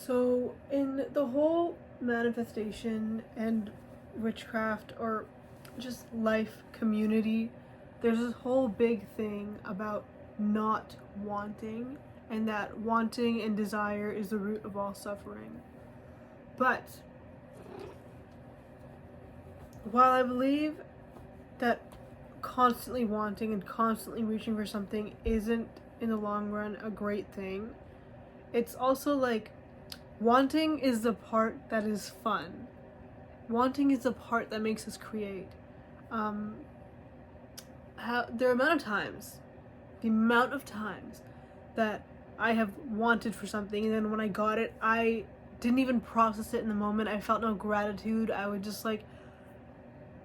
So, in the whole manifestation and witchcraft or just life community, there's this whole big thing about not wanting, and that wanting and desire is the root of all suffering. But while I believe that constantly wanting and constantly reaching for something isn't in the long run a great thing, it's also like wanting is the part that is fun. Wanting is the part that makes us create. The amount of times that I have wanted for something, and then when I got it, I didn't even process it in the moment. I felt no gratitude. I would just like,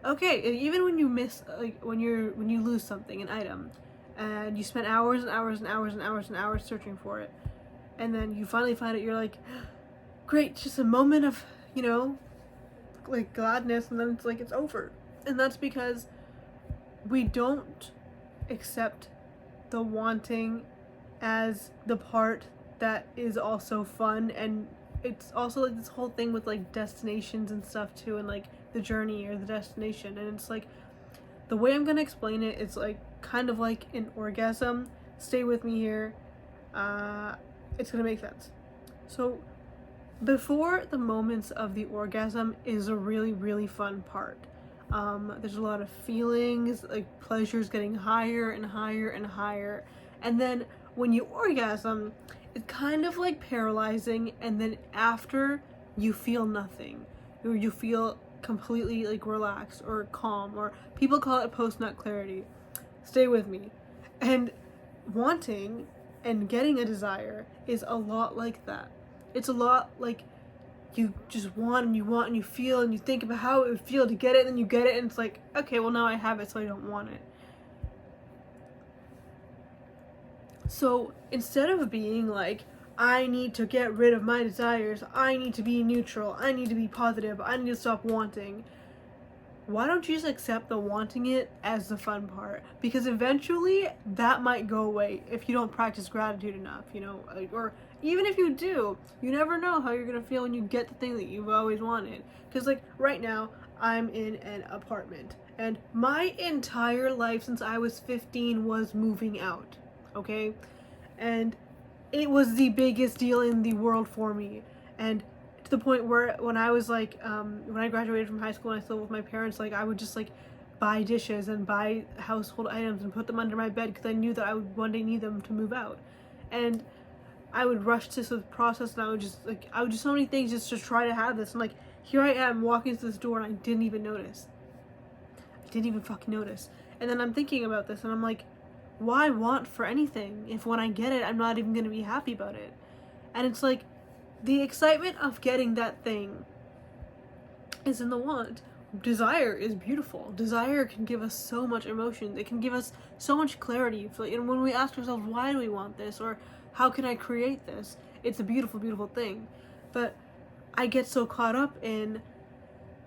okay, even when you miss, like when you lose something, an item, and you spent hours and hours and hours and hours and hours searching for it, and then you finally find it, you're like, great, just a moment of, like gladness, and then it's like it's over. And that's because we don't accept the wanting as the part that is also fun. And it's also like this whole thing with like destinations and stuff too, and like the journey or the destination. And it's like, the way I'm gonna explain it is like kind of like an orgasm. Stay with me here. It's gonna make sense. So before the moments of the orgasm is a really, really fun part. There's a lot of feelings, like pleasures getting higher and higher and higher. And then when you orgasm, it's kind of like paralyzing, and then after you feel nothing, or you feel completely like relaxed or calm, or people call it post-nut clarity. Stay with me. And wanting and getting a desire is a lot like that. It's a lot like you just want and you want and you feel and you think about how it would feel to get it, and then you get it and it's like, okay, well now I have it, so I don't want it. So instead of being like, I need to get rid of my desires, I need to be neutral, I need to be positive, I need to stop wanting, why don't you just accept the wanting it as the fun part? Because eventually that might go away if you don't practice gratitude enough, or even if you do, you never know how you're gonna feel when you get the thing that you've always wanted. Because like right now, I'm in an apartment, and my entire life since I was 15 was moving out, okay? And it was the biggest deal in the world for me. And to the point where when I was like, when I graduated from high school and I still lived with my parents, like I would just like buy dishes and buy household items and put them under my bed because I knew that I would one day need them to move out. And I would rush to this process, and I would do so many things just to try to have this. And like, here I am walking through this door and I didn't even notice. I didn't even fucking notice. And then I'm thinking about this and I'm like, why want for anything if when I get it, I'm not even going to be happy about it? And it's like, the excitement of getting that thing is in the want. Desire is beautiful. Desire can give us so much emotion. It can give us so much clarity. And when we ask ourselves, why do we want this? Or how can I create this? It's a beautiful, beautiful thing. But I get so caught up in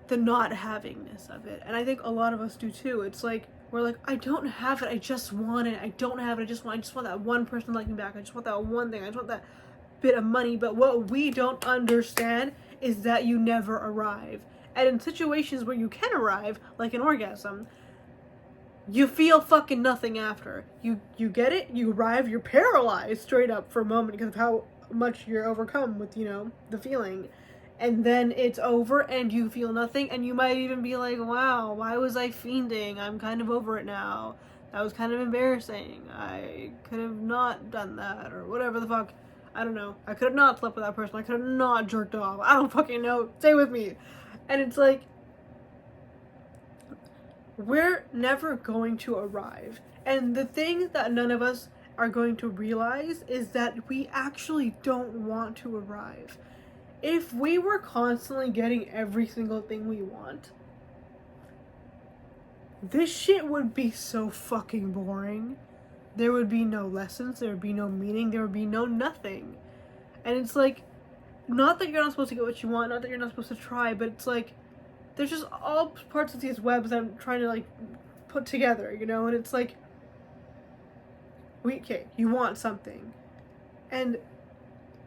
the not havingness of it. And I think a lot of us do too. It's like, we're like, I don't have it, I just want it. I don't have it, I just want that one person to like me back. I just want that one thing. I just want that bit of money. But what we don't understand is that you never arrive. And in situations where you can arrive, like an orgasm, you feel fucking nothing after. You get it, you arrive, you're paralyzed straight up for a moment because of how much you're overcome with, the feeling. And then it's over and you feel nothing, and you might even be like, wow, why was I fiending? I'm kind of over it now. That was kind of embarrassing. I could have not done that, or whatever the fuck. I don't know. I could have not slept with that person. I could have not jerked off. I don't fucking know. Stay with me. And it's like, we're never going to arrive. And the thing that none of us are going to realize is that we actually don't want to arrive. If we were constantly getting every single thing we want, this shit would be so fucking boring. There would be no lessons, there would be no meaning, there would be no nothing. And it's like, not that you're not supposed to get what you want, not that you're not supposed to try, but it's like, there's just all parts of these webs that I'm trying to like put together, and it's like, okay, you want something. And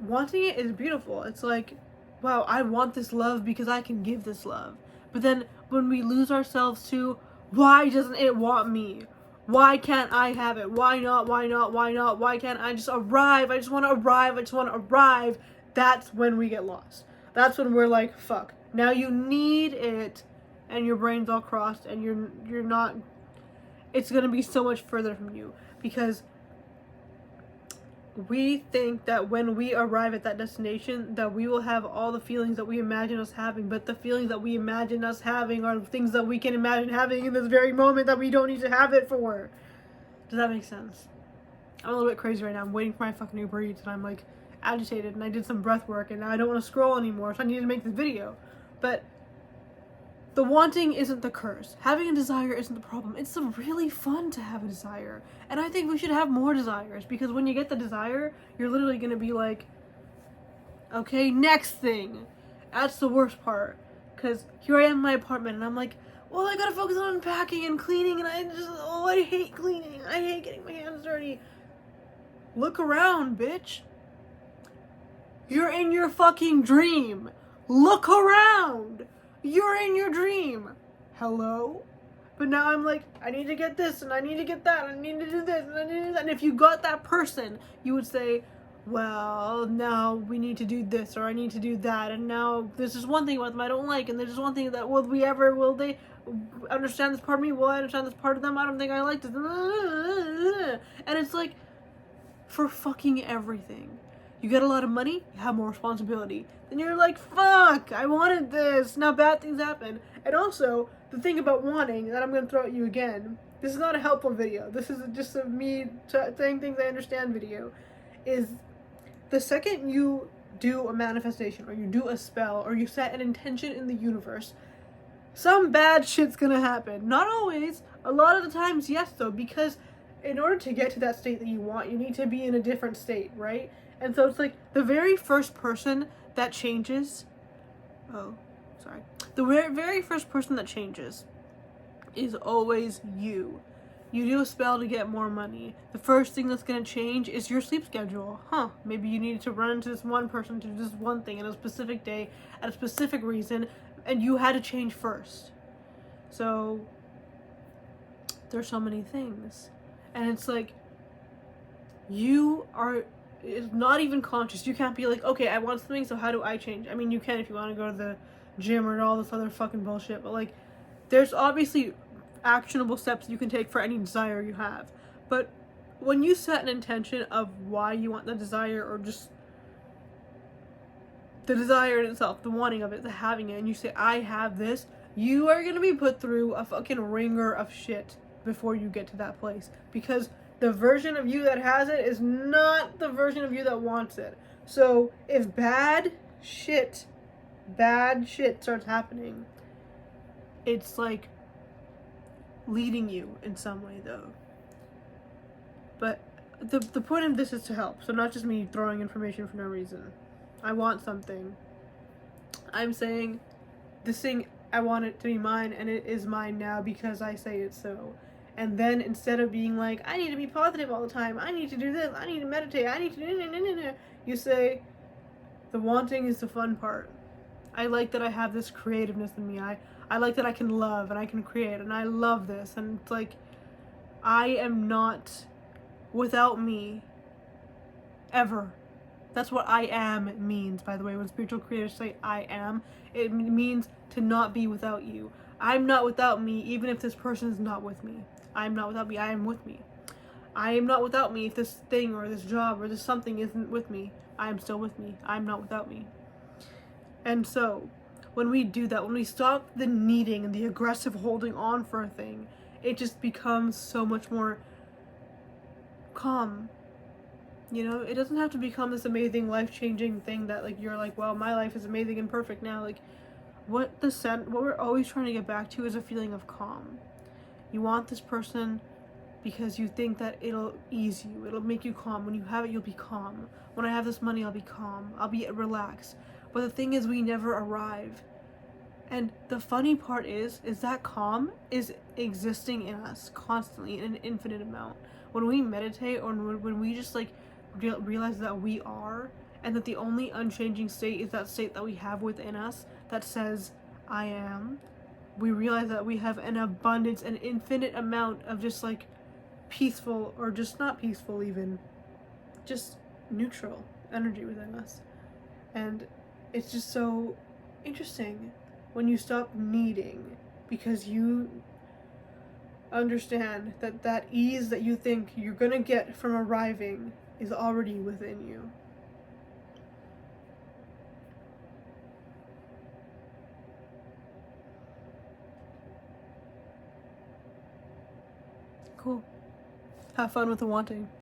wanting it is beautiful. It's like, wow, I want this love because I can give this love. But then when we lose ourselves to, why doesn't it want me? Why can't I have it? Why not? Why not? Why not? Why can't I just arrive? I just want to arrive. I just want to arrive. That's when we get lost. That's when we're like, fuck. Now you need it, and your brain's all crossed, and you're not. It's gonna be so much further from you because we think that when we arrive at that destination that we will have all the feelings that we imagine us having, but the feelings that we imagine us having are things that we can imagine having in this very moment that we don't need to have it for. Does that make sense? I'm a little bit crazy right now. I'm waiting for my fucking Uber Eats and I'm like agitated and I did some breath work and now I don't want to scroll anymore, so I need to make this video. But the wanting isn't the curse. Having a desire isn't the problem. It's really fun to have a desire. And I think we should have more desires because when you get the desire, you're literally going to be like, okay, next thing. That's the worst part. Because here I am in my apartment and I'm like, well, I gotta focus on unpacking and cleaning and I hate cleaning. I hate getting my hands dirty. Look around, bitch. You're in your fucking dream. Look around. You're in your dream. Hello? But now I'm like, I need to get this and I need to get that and I need to do this and I need to do that. And if you got that person, you would say, well, now we need to do this or I need to do that. And now this is one thing about them I don't like. And there's one thing that will they understand this part of me? Will I understand this part of them? I don't think I like this. And it's like, for fucking everything. You get a lot of money, you have more responsibility. Then you're like, fuck, I wanted this. Now bad things happen. And also, the thing about wanting, that I'm going to throw at you again, this is not a helpful video. This is just a me saying things I understand video. Is the second you do a manifestation, or you do a spell, or you set an intention in the universe, some bad shit's going to happen. Not always. A lot of the times, yes, though, because in order to get to that state that you want, you need to be in a different state, right? And so it's like the very first person that changes, the very first person that changes is always you. You do a spell to get more money. The first thing that's going to change is your sleep schedule. Maybe you needed to run into this one person to do this one thing in a specific day at a specific reason, and you had to change first. So there's so many things. And it's like, it's not even conscious. You can't be like, okay, I want something, so how do I change? I mean, you can if you want to go to the gym or all this other fucking bullshit, but like, there's obviously actionable steps you can take for any desire you have. But when you set an intention of why you want the desire, or just the desire in itself, the wanting of it, the having it, and you say, I have this, you are gonna be put through a fucking ringer of shit before you get to that place. Because the version of you that has it is not the version of you that wants it. So if bad shit starts happening, it's like leading you in some way, though. But the point of this is to help. So not just me throwing information for no reason. I want something. I'm saying this thing, I want it to be mine, and it is mine now because I say it so. And then instead of being like, I need to be positive all the time, I need to do this, I need to meditate, I need to you say, the wanting is the fun part. I like that I have this creativeness in me. I like that I can love and I can create, and I love this. And it's like, I am not without me ever. That's what I am means, by the way. When spiritual creators say I am, it means to not be without you. I'm not without me even if this person is not with me. I am not without me, I am with me. I am not without me if this thing or this job or this something isn't with me. I am still with me. I am not without me. And so, when we do that, when we stop the needing and the aggressive holding on for a thing, it just becomes so much more calm. You know, it doesn't have to become this amazing, life-changing thing that, like, you're like, well, my life is amazing and perfect now. Like, what we're always trying to get back to is a feeling of calm. You want this person because you think that it'll ease you. It'll make you calm. When you have it, you'll be calm. When I have this money, I'll be calm. I'll be relaxed. But the thing is, we never arrive. And the funny part is that calm is existing in us constantly in an infinite amount. When we meditate, or when we just like realize that we are, and that the only unchanging state is that state that we have within us that says, I am, we realize that we have an abundance, an infinite amount of just like peaceful, or just not peaceful even, just neutral energy within us. And it's just so interesting when you stop needing, because you understand that that ease that you think you're gonna get from arriving is already within you. Cool. Have fun with the wanting.